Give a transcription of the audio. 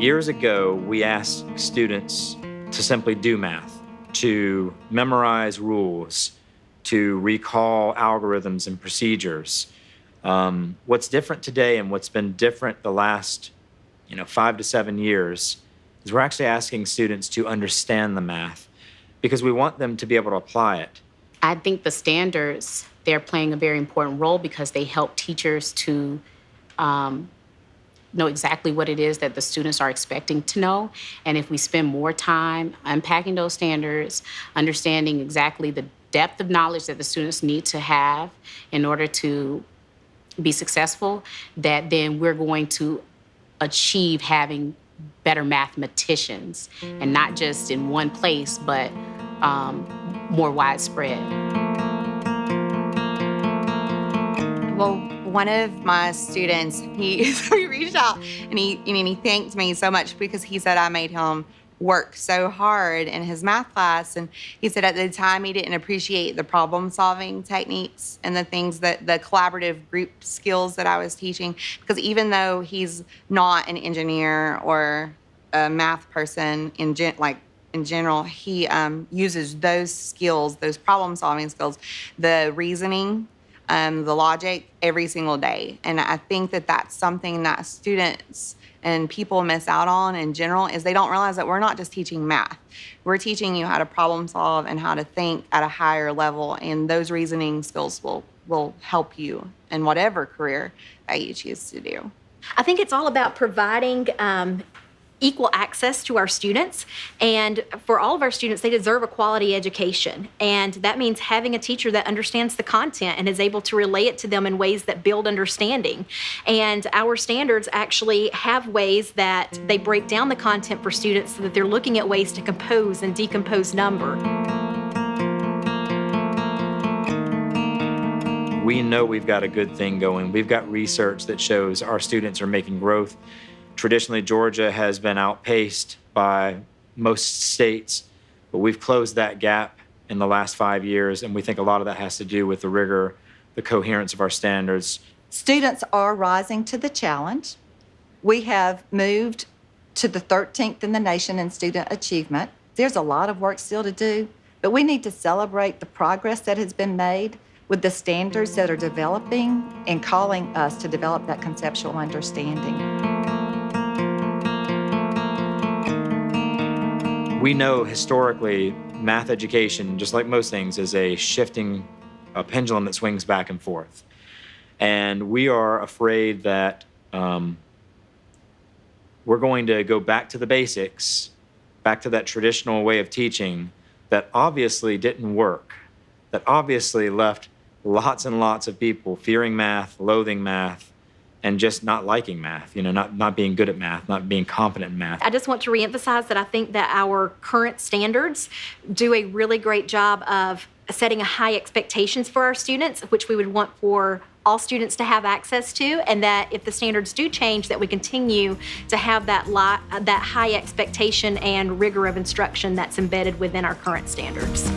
Years ago, we asked students to simply do math, to memorize rules, to recall algorithms and procedures. What's different today and what's been different the last 5 to 7 years is we're actually asking students to understand the math because we want them to be able to apply it. I think the standards, they're playing a very important role because they help teachers to know exactly what it is that the students are expecting to know. And if we spend more time unpacking those standards, understanding exactly the depth of knowledge that the students need to have in order to be successful, that then we're going to achieve having better mathematicians, and not just in one place, but more widespread. Well, one of my students, he reached out and he thanked me so much because he said I made him work so hard in his math class. And he said at the time he didn't appreciate the problem-solving techniques and the things that the collaborative group skills that I was teaching. Because even though he's not an engineer or a math person in general, he uses those skills, those problem-solving skills, the reasoning, the logic every single day. And I think that that's something that students and people miss out on in general is they don't realize that we're not just teaching math. We're teaching you how to problem solve and how to think at a higher level, and those reasoning skills will help you in whatever career that you choose to do. I think it's all about providing equal access to our students, and for all of our students, they deserve a quality education, and that means having a teacher that understands the content and is able to relay it to them in ways that build understanding. And our standards actually have ways that they break down the content for students so that they're looking at ways to compose and decompose number. We know we've got a good thing going. We've got research that shows our students are making growth. Traditionally, Georgia has been outpaced by most states, but we've closed that gap in the last 5 years, and we think a lot of that has to do with the rigor, the coherence of our standards. Students are rising to the challenge. We have moved to the 13th in the nation in student achievement. There's a lot of work still to do, but we need to celebrate the progress that has been made with the standards that are developing and calling us to develop that conceptual understanding. We know historically math education, just like most things, is a shifting pendulum that swings back and forth. And we are afraid that we're going to go back to the basics, back to that traditional way of teaching that obviously didn't work, that obviously left lots and lots of people fearing math, loathing math, and just not liking math, not being good at math, not being confident in math. I just want to reemphasize that I think that our current standards do a really great job of setting a high expectations for our students, which we would want for all students to have access to, and that if the standards do change, that we continue to have that high expectation and rigor of instruction that's embedded within our current standards.